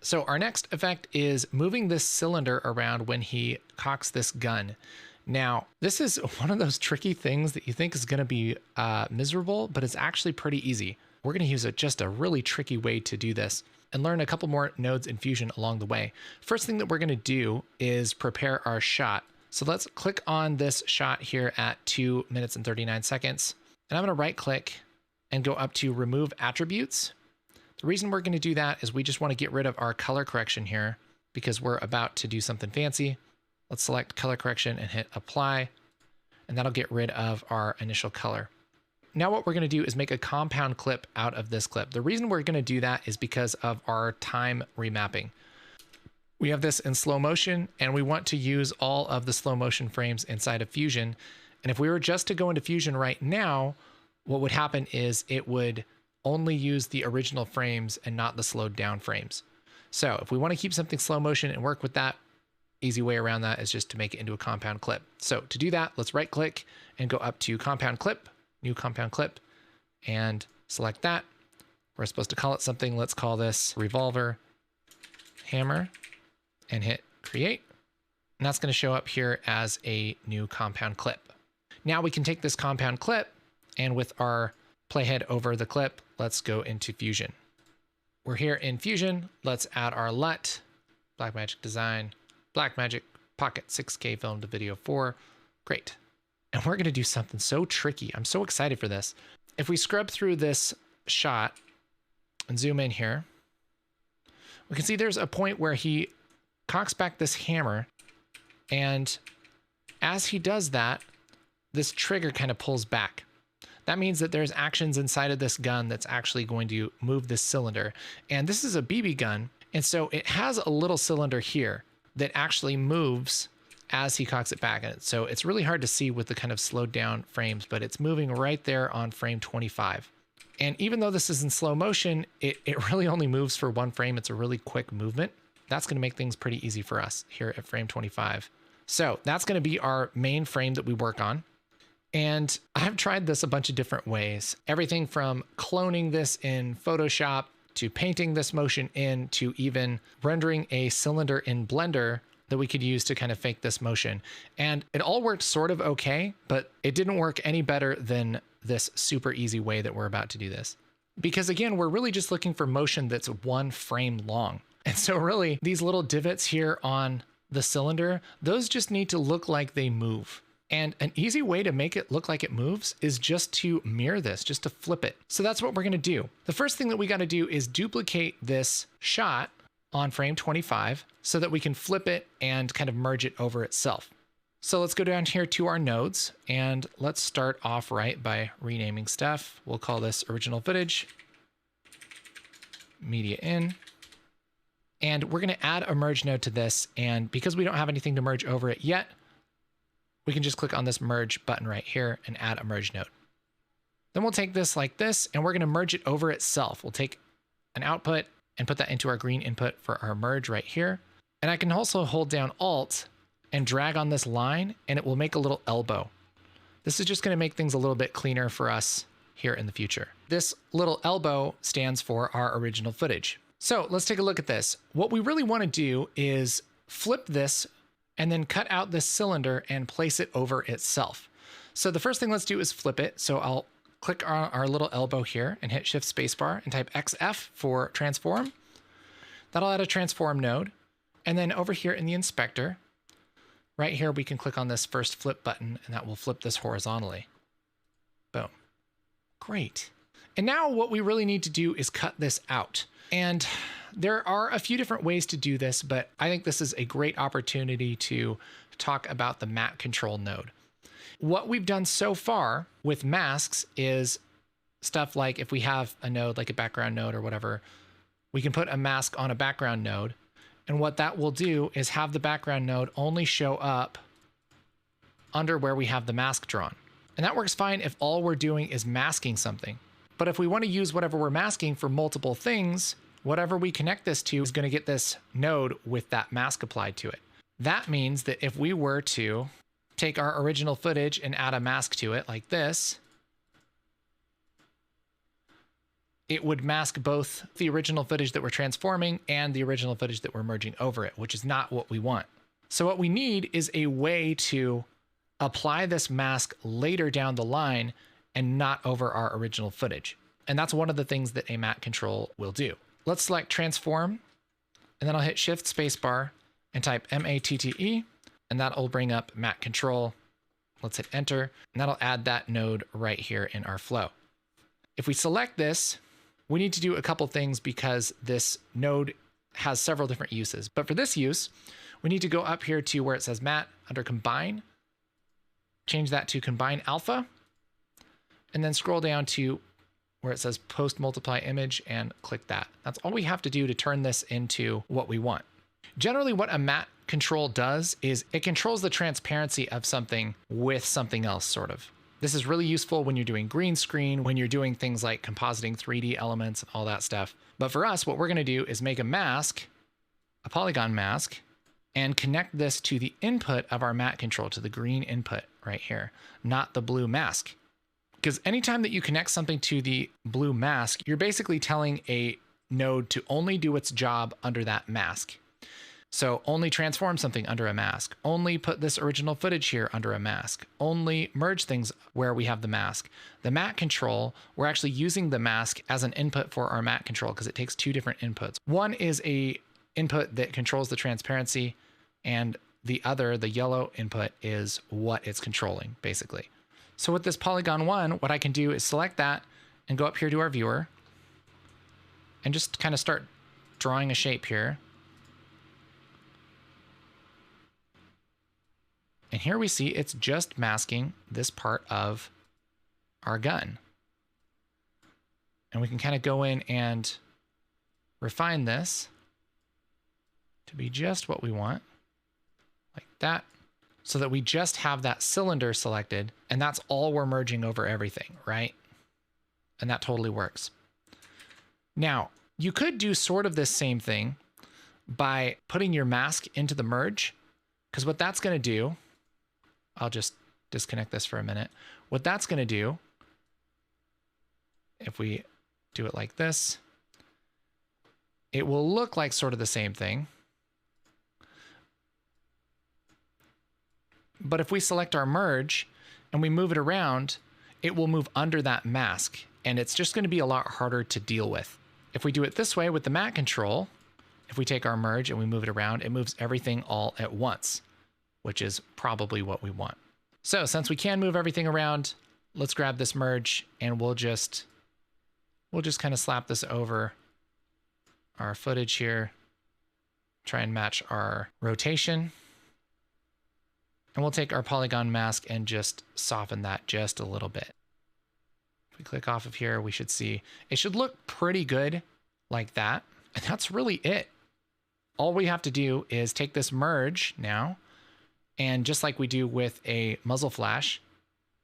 So our next effect is moving this cylinder around when he cocks this gun. Now, this is one of those tricky things that you think is going to be miserable, but it's actually pretty easy. We're going to use just a really tricky way to do this and learn a couple more nodes in Fusion along the way. First thing that we're going to do is prepare our shot. So let's click on this shot here at 2 minutes and 39 seconds. And I'm going to right click and go up to remove attributes. The reason we're going to do that is we just want to get rid of our color correction here because we're about to do something fancy. Let's select color correction and hit apply, and that'll get rid of our initial color. Now what we're going to do is make a compound clip out of this clip. The reason we're going to do that is because of our time remapping. We have this in slow motion, and we want to use all of the slow motion frames inside of Fusion. And if we were just to go into Fusion right now, what would happen is it would only use the original frames and not the slowed down frames. So if we want to keep something slow motion and work with that, easy way around that is just to make it into a compound clip. So to do that, let's right click and go up to compound clip, new compound clip, and select that. We're supposed to call it something. Let's call this revolver hammer and hit create. And that's going to show up here as a new compound clip. Now we can take this compound clip and with our playhead over the clip, let's go into Fusion. We're here in Fusion. Let's add our LUT, Blackmagic Design, Blackmagic Pocket 6K film to video 4. Great. And we're going to do something so tricky. I'm so excited for this. If we scrub through this shot and zoom in here, we can see there's a point where he cocks back this hammer. And as he does that, this trigger kind of pulls back. That means that there's actions inside of this gun that's actually going to move this cylinder. And this is a BB gun. And so it has a little cylinder here that actually moves as he cocks it back. And so it's really hard to see with the kind of slowed down frames, but it's moving right there on frame 25. And even though this is in slow motion, it really only moves for one frame. It's a really quick movement. That's going to make things pretty easy for us here at frame 25. So that's going to be our main frame that we work on. And I've tried this a bunch of different ways. Everything from cloning this in Photoshop to painting this motion in, to even rendering a cylinder in Blender that we could use to kind of fake this motion. And it all worked sort of okay, but it didn't work any better than this super easy way that we're about to do this. Because again, we're really just looking for motion that's one frame long. And so really these little divots here on the cylinder, those just need to look like they move. And an easy way to make it look like it moves is just to mirror this, just to flip it. So that's what we're going to do. The first thing that we got to do is duplicate this shot on frame 25 so that we can flip it and kind of merge it over itself. So let's go down here to our nodes and let's start off right by renaming stuff. We'll call this original footage, media in, and we're going to add a merge node to this. And because we don't have anything to merge over it yet, we can just click on this merge button right here and add a merge node. Then we'll take this like this, and we're going to merge it over itself. We'll take an output and put that into our green input for our merge right here. And I can also hold down Alt and drag on this line, and it will make a little elbow. This is just going to make things a little bit cleaner for us here in the future. This little elbow stands for our original footage. So let's take a look at this. What we really want to do is flip this and then cut out this cylinder and place it over itself. So the first thing let's do is flip it. So I'll click on our little elbow here and hit Shift Spacebar and type XF for transform. That'll add a transform node. And then over here in the inspector, right here, we can click on this first flip button and that will flip this horizontally. Boom. Great. And now what we really need to do is cut this out. And there are a few different ways to do this, but I think this is a great opportunity to talk about the matte control node. What we've done so far with masks is stuff like if we have a node, like a background node or whatever, we can put a mask on a background node. And what that will do is have the background node only show up under where we have the mask drawn. And that works fine if all we're doing is masking something. But if we want to use whatever we're masking for multiple things, whatever we connect this to is going to get this node with that mask applied to it. That means that if we were to take our original footage and add a mask to it like this, it would mask both the original footage that we're transforming and the original footage that we're merging over it, which is not what we want. So what we need is a way to apply this mask later down the line and not over our original footage. And that's one of the things that a matte control will do. Let's select transform, and then I'll hit Shift Spacebar and type MATTE, and that'll bring up matte control. Let's hit enter, and that'll add that node right here in our flow. If we select this, we need to do a couple things because this node has several different uses. But for this use, we need to go up here to where it says matte under combine, change that to combine alpha, and then scroll down to where it says post multiply image and click that. That's all we have to do to turn this into what we want. Generally, what a matte control does is it controls the transparency of something with something else, sort of. This is really useful when you're doing green screen, when you're doing things like compositing 3D elements and all that stuff. But for us, what we're going to do is make a mask, a polygon mask, and connect this to the input of our matte control, to the green input right here, not the blue mask. Because anytime that you connect something to the blue mask, you're basically telling a node to only do its job under that mask. So only transform something under a mask, only put this original footage here under a mask, only merge things where we have the mask. The matte control, we're actually using the mask as an input for our matte control because it takes two different inputs. One is a input that controls the transparency, and the other, the yellow input, is what it's controlling, basically. So with this polygon one, what I can do is select that and go up here to our viewer and just kind of start drawing a shape here. And here we see it's just masking this part of our gun. And we can kind of go in and refine this to be just what we want, like that, so that we just have that cylinder selected, and that's all we're merging over everything, right? And that totally works. Now, you could do sort of this same thing by putting your mask into the merge, because what that's going to do, I'll just disconnect this for a minute. What that's going to do, if we do it like this, it will look like sort of the same thing. But if we select our merge and we move it around, it will move under that mask, and it's just going to be a lot harder to deal with. If we do it this way with the matte control, if we take our merge and we move it around, it moves everything all at once, which is probably what we want. So since we can move everything around, let's grab this merge and we'll just kind of slap this over our footage here, try and match our rotation. And we'll take our polygon mask and just soften that just a little bit. If we click off of here, we should see it should look pretty good like that. And that's really it. All we have to do is take this merge now, and just like we do with a muzzle flash,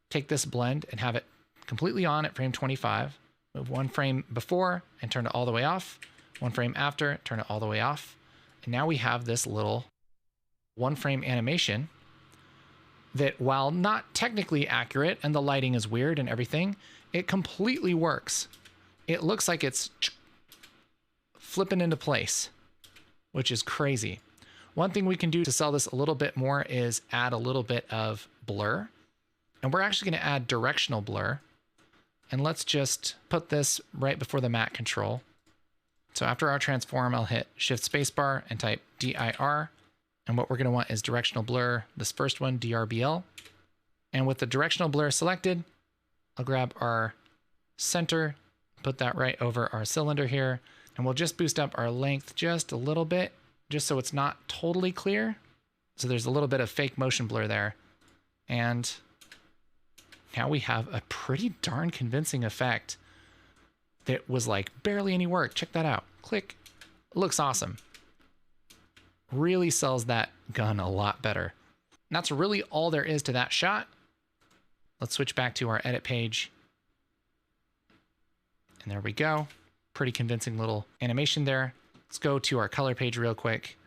take this blend and have it completely on at frame 25, move one frame before and turn it all the way off, one frame after, turn it all the way off. And now we have this little one frame animation that, while not technically accurate and the lighting is weird and everything, it completely works. It looks like it's flipping into place, which is crazy. One thing we can do to sell this a little bit more is add a little bit of blur. And we're actually going to add directional blur. And let's just put this right before the matte control. So after our transform, I'll hit Shift Spacebar and type DIR. And what we're going to want is directional blur, this first one, DRBL. And with the directional blur selected, I'll grab our center, put that right over our cylinder here, and we'll just boost up our length just a little bit, just so it's not totally clear. So there's a little bit of fake motion blur there. And now we have a pretty darn convincing effect that was like barely any work. Check that out. Click. It looks awesome. Really sells that gun a lot better. And that's really all there is to that shot. Let's switch back to our edit page. And there we go. Pretty convincing little animation there. Let's go to our color page real quick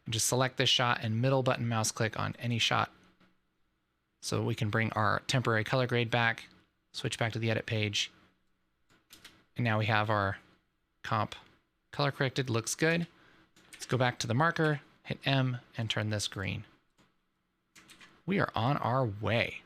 and just select this shot and middle button mouse click on any shot so we can bring our temporary color grade back, switch back to the edit page, And now we have our comp color corrected, looks good. Let's go back to the marker, hit M, and turn this green. We are on our way.